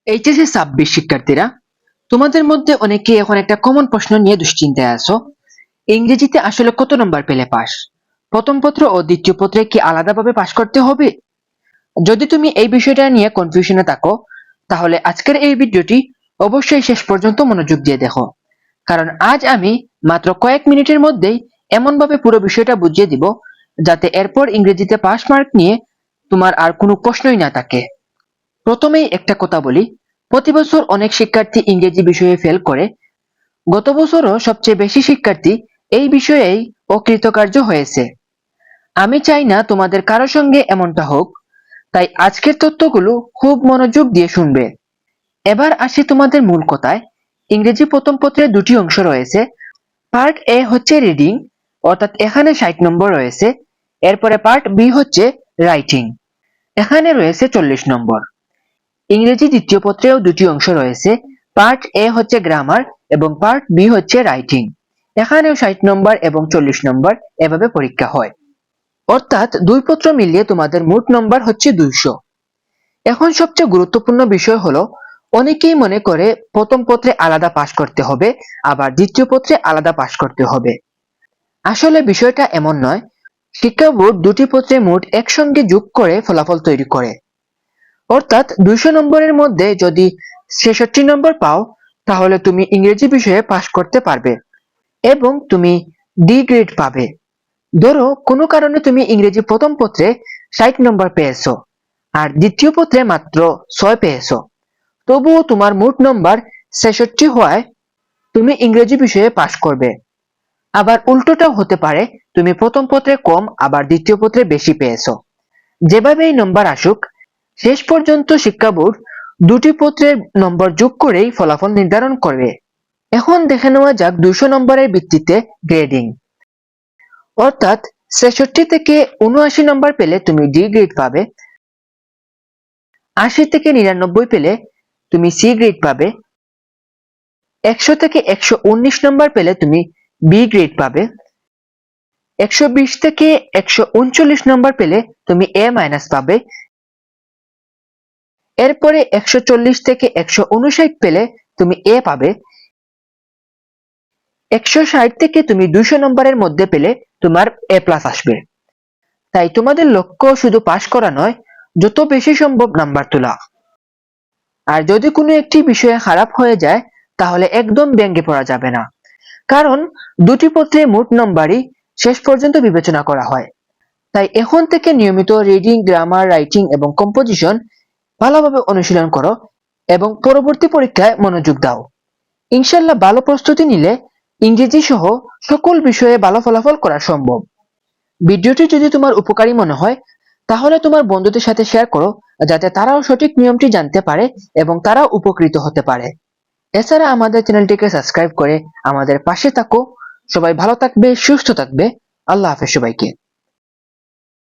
HSC 26 শিক্ষার্থীরা, তোমাদের মধ্যে অনেকেই এখন একটা কমন প্রশ্ন নিয়ে দুশ্চিন্তায় আছো। ইংরেজিতে আসলে কত নম্বর পেলে পাস? প্রথম পত্র ও দ্বিতীয় পত্রে কি আলাদাভাবে পাস করতে হবে? যদি তুমি এই বিষয়টা নিয়ে কনফিউশনে থাকো, তাহলে আজকের এই ভিডিওটি অবশ্যই শেষ পর্যন্ত মনোযোগ দিয়ে দেখো, কারণ আজ আমি মাত্র কয়েক মিনিটের মধ্যেই এমনভাবে পুরো বিষয়টা বুঝিয়ে দিব যাতে এরপর ইংরেজিতে পাস মার্ক নিয়ে তোমার আর কোনো প্রশ্নই না থাকে। প্রথমেই একটা কথা বলি, প্রতি বছর অনেক শিক্ষার্থী ইংরেজি বিষয়ে ফেল করে। গত বছরও সবচেয়ে বেশি শিক্ষার্থী এই বিষয়েই অকৃতকার্য হয়েছে। আমি চাই না তোমাদের কারো সঙ্গে এমনটা হোক, তাই আজকের তথ্যগুলো খুব মনোযোগ দিয়ে শুনবে। এবার আসি তোমাদের মূল কথায়। ইংরেজি প্রথম পত্রে দুটি অংশ রয়েছে। পার্ট এ হচ্ছে রিডিং, অর্থাৎ এখানে 60 নম্বর রয়েছে। এরপরে পার্ট বি হচ্ছে রাইটিং, এখানে রয়েছে 40 নম্বর। ইংরেজি দ্বিতীয় পত্রেও দুটি অংশ রয়েছে। পার্ট এ হচ্ছে গ্রামার এবং পার্ট বি হচ্ছে রাইটিং, এখানেও 60 নম্বর এবং 40 নম্বর এভাবে পরীক্ষা হয়। অর্থাৎ দুই পত্র মিলিয়ে তোমাদের মোট নম্বর হচ্ছে 200। এখন সবচেয়ে গুরুত্বপূর্ণ বিষয় হলো, অনেকেই মনে করে প্রথম পত্রে আলাদা পাস করতে হবে, আবার দ্বিতীয় পত্রে আলাদা পাস করতে হবে। আসলে বিষয়টা এমন নয়। শিক্ষা বোর্ড দুটি পত্রে মোট একসঙ্গে যোগ করে ফলাফল তৈরি করে। অর্থাৎ 200 নম্বরের মধ্যে যদি 66 নম্বর পাও, তাহলে তুমি ইংরেজি বিষয়ে পাস করতে পারবে এবং তুমি ডি গ্রেড পাবে। ধরো কোনো কারণে তুমি ইংরেজি প্রথম পত্রে 60 নম্বর পেয়েছো আর দ্বিতীয় পত্রে মাত্র 6 পেয়েছো, তবুও তোমার মোট নম্বর 66 হওয়ায় তুমি ইংরেজি বিষয়ে পাস করবে। আবার উল্টোটাও হতে পারে, তুমি প্রথম পত্রে কম আবার দ্বিতীয় পত্রে বেশি পেয়েছো। যেভাবেই নম্বর আসুক, শেষ পর্যন্ত শিক্ষা বোর্ড দুটি পত্রের নম্বর যোগ করেই ফলাফল নির্ধারণ করবে। এখন দেখে নেওয়া যাক 200 নম্বরের ভিত্তিতে গ্রেডিং। অর্থাৎ 66 থেকে 79 নম্বর পেলে তুমি ডি গ্রেড পাবে, 80 থেকে 99 পেলে তুমি সি গ্রেড পাবে, 100 থেকে 119 নম্বর পেলে তুমি বি গ্রেড পাবে, 120 থেকে 139 নম্বর পেলে তুমি এ মাইনাস পাবে, এরপরে 140 থেকে 159 পেলে তুমি এ পাবে, 160 থেকে তুমি 200 নম্বরের মধ্যে পেলে তোমার এ প্লাস আসবে। তাই তোমাদের লক্ষ্য শুধু পাস করা নয়, যত বেশি সম্ভব নাম্বার তোলা। আর যদি কোনো একটি বিষয়ে খারাপ হয়ে যায়, তাহলে একদম ব্যঙ্গে পড়া যাবে না, কারণ দুটি পত্রে মোট নম্বরই শেষ পর্যন্ত বিবেচনা করা হয়। তাই এখন থেকে নিয়মিত রিডিং, গ্রামার, রাইটিং এবং কম্পোজিশন ভালোভাবে অনুশীলন করো এবং পরবর্তী পরীক্ষায় মনোযোগ দাও। ইনশাল্লাহ ভালো প্রস্তুতি নিলে ইংরেজি সহ সকল বিষয়ে ভালো ফলাফল করা সম্ভব। ভিডিওটি যদি তোমার উপকারী মনে হয়, তাহলে তোমার বন্ধুদের সাথে শেয়ার করো, যাতে তারাও সঠিক নিয়মটি জানতে পারে এবং তারাও উপকৃত হতে পারে। এছাড়া আমাদের চ্যানেলটিকে সাবস্ক্রাইব করে আমাদের পাশে থাকো। সবাই ভালো থাকবে, সুস্থ থাকবে। আল্লাহ হাফেজ সবাইকে।